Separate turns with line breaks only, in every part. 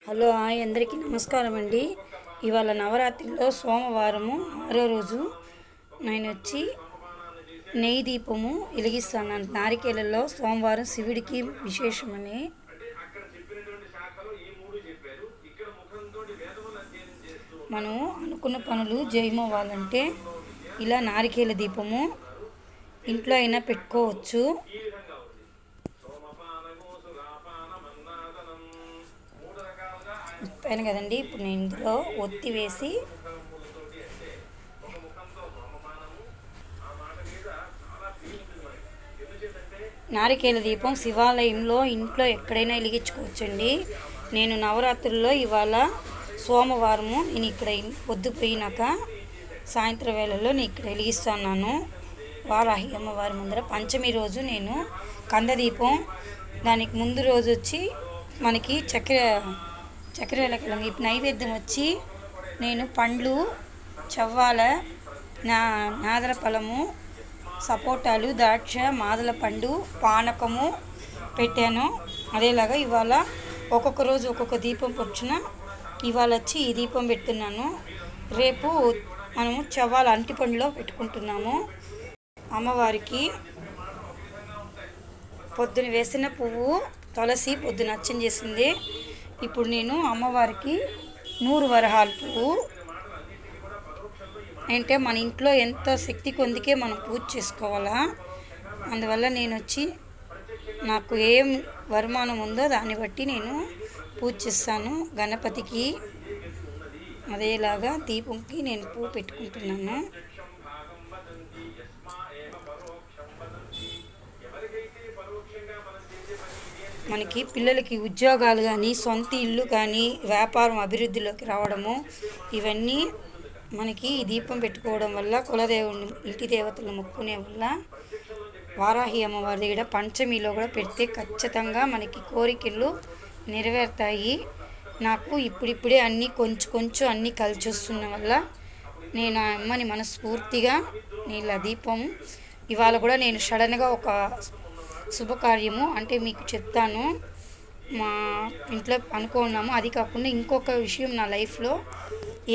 Hello hi అందరికీ నమస్కారం అండి. ఇవాళ నవరాత్రిలో సోమవారము 6వ రోజు. నేను వచ్చి నెయ్యి దీపము వెలిగిస్తాను. నారికేలలో సోమవారం శివుడికి విశేషమని మనం అనుకున్న పనులు జయమవ్వాలంటే ఇలా నారికేల దీపము ఇంట్లో అయినా పెట్టుకోవచ్చు. పైన కదండి. ఇప్పుడు నేను ఇందులో ఒత్తి వేసి నారికేల దీపం శివాలయంలో ఇంట్లో ఎక్కడైనా వెలిగించుకోవచ్చండి. నేను నవరాత్రుల్లో ఇవాళ సోమవారము నేను ఇక్కడ పొద్దుపోయినాక సాయంత్రం వేళల్లో నేను ఇక్కడ వెలిగిస్తున్నాను. వారాహి అమ్మవారి ముందర పంచమి రోజు నేను కందదీపం, దానికి ముందు రోజు వచ్చి మనకి చక్కెరలకి నైవేద్యం వచ్చి నేను పండ్లు, చవ్వాల, నాదల ఫలము, సపోటాలు, ద్రాక్ష, మాదల పండు, పానకము పెట్టాను. అదేలాగా ఇవాళ ఒక్కొక్క రోజు ఒక్కొక్క దీపం పొచ్చున ఇవాళ వచ్చి ఈ దీపం పెడుతున్నాను. రేపు మనము చవ్వాల అంటిపండులో పెట్టుకుంటున్నాము. అమ్మవారికి పొద్దున వేసిన పువ్వు తులసి పొద్దున అర్చన చేసింది. ఇప్పుడు నేను అమ్మవారికి 100 వరహాల పువ్వు అంటే మన ఇంట్లో ఎంత శక్తి కొందికే మనం పూజ చేసుకోవాలా. అందువల్ల నేను వచ్చి నాకు ఏం వరమానం ఉందో దాన్ని బట్టి నేను పూజ చేస్తాను గణపతికి. అదేలాగా దీపంకి నేను పువ్వు పెట్టుకుంటున్నాను. మనకి పిల్లలకి ఉద్యోగాలు కానీ, సొంత ఇల్లు కానీ, వ్యాపారం అభివృద్ధిలోకి రావడము, ఇవన్నీ మనకి ఈ దీపం పెట్టుకోవడం వల్ల, కులదేవుని ఇంటి దేవతలను మొక్కునే వల్ల, వారాహి అమ్మవారి దగ్గర పంచమిలో కూడా పెడితే ఖచ్చితంగా మనకి కోరికలు నెరవేరుతాయి. నాకు ఇప్పుడిప్పుడే అన్నీ కొంచెం అన్నీ కలిసి వస్తున్న వల్ల నేను ఆ అమ్మని మనస్ఫూర్తిగా నీళ్ళ దీపం ఇవాళ కూడా నేను సడన్గా ఒక శుభకార్యము అంటే మీకు చెప్తాను. మా ఇంట్లో అనుకున్నాము. అది కాకుండా ఇంకొక విషయం, నా లైఫ్లో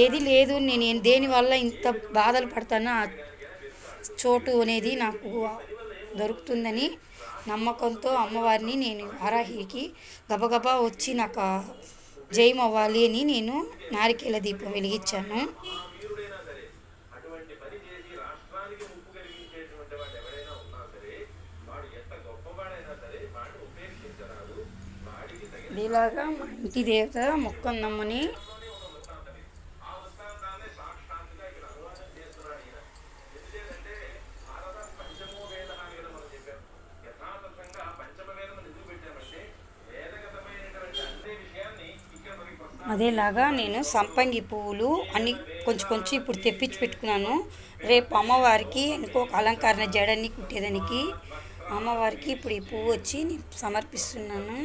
ఏది లేదు, నేను దేనివల్ల ఇంత బాధలు పడతానో ఆ చోటు అనేది నాకు దొరుకుతుందని నమ్మకంతో అమ్మవారిని నేను వారాహికి గబగబా వచ్చి నాకు జయం అవ్వాలి అని నేను నారికేల దీపం వెలిగించాను. ఇలాగా మా ఇంటి దేవత మొక్కందమ్మని అదేలాగా నేను సంపంగి పువ్వులు అన్నీ కొంచెం ఇప్పుడు తెప్పించి పెట్టుకున్నాను. రేపు అమ్మవారికి ఇంకొక అలంకరణ జడని కుట్టేదానికి అమ్మవారికి ఇప్పుడు ఈ పువ్వు వచ్చి నేను సమర్పిస్తున్నాను.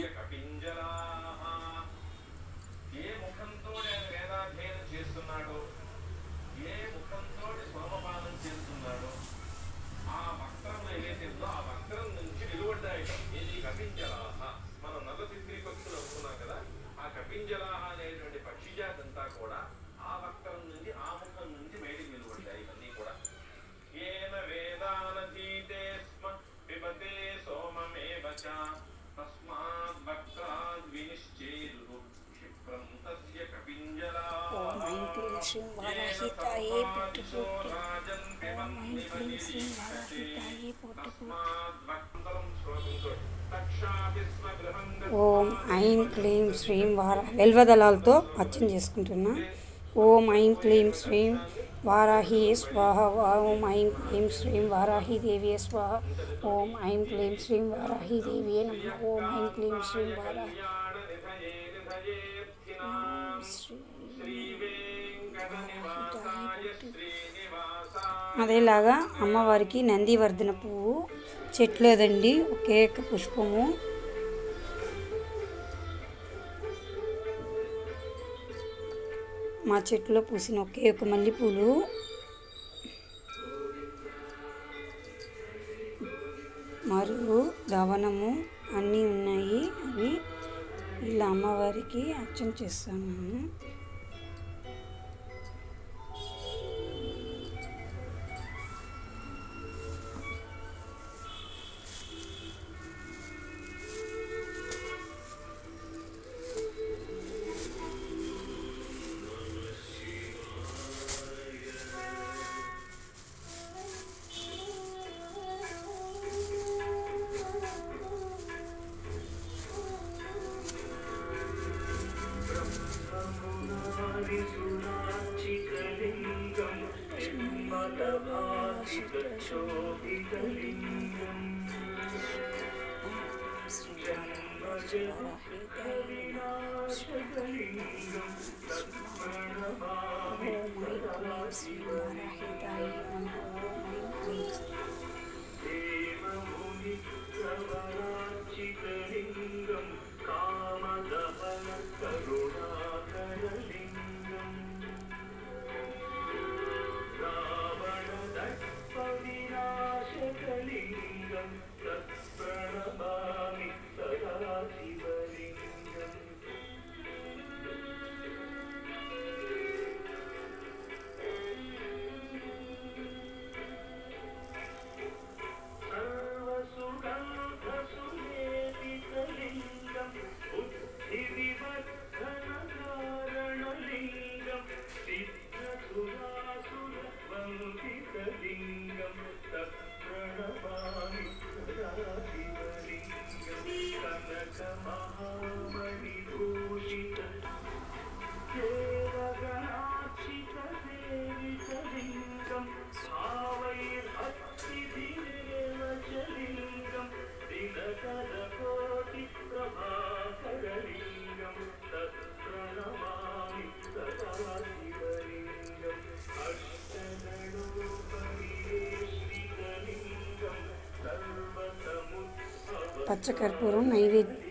శ్రీ వారాహి తాయే పుట్టుపుట్టు, ఓం ఐం క్లీం శ్రీ వారాహి తాయే పుట్టుపుట్టు, ఓం ఐం క్లీం శ్రీం వెల్వదళాలతో అర్చన చేసుకుంటున్నా. ఓం ఐం క్లీం శ్రీం వారాహి స్వాహ, ఓం ఐం క్లీం శ్రీం వారాహి దేవి స్వాహ, ఓం ఐం క్లీం శ్రీం వారాహి దేవి నమః, ఓం ఐం క్లీం శ్రీం వారాహి అదేలాగా అమ్మవారికి నందివర్ధన పువ్వు చెట్లేదండి, ఒకే పుష్పము. మా చెట్టులో పూసిన ఒకే ఒక మల్లెపూలు. మరియు దవనము అన్నీ ఉన్నాయి. అవి ఇలా అమ్మవారికి అర్చన చేస్తాను. పచ్చకర్పూరం నైవేద్యం.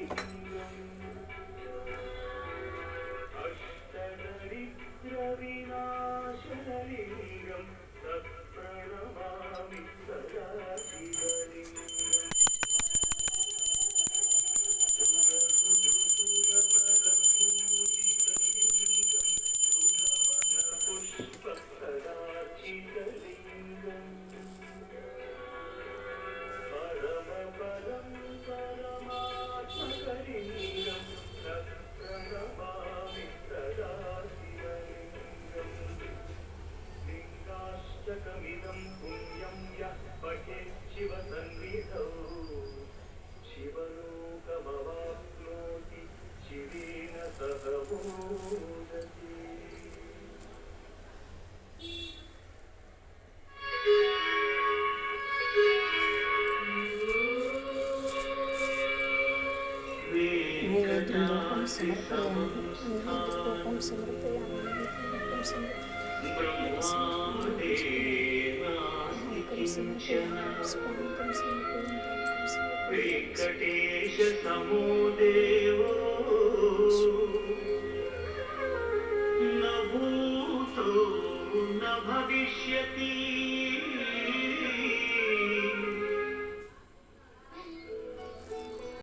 వెంకటేశ సమోదేవో న భూతో న భవిష్యతి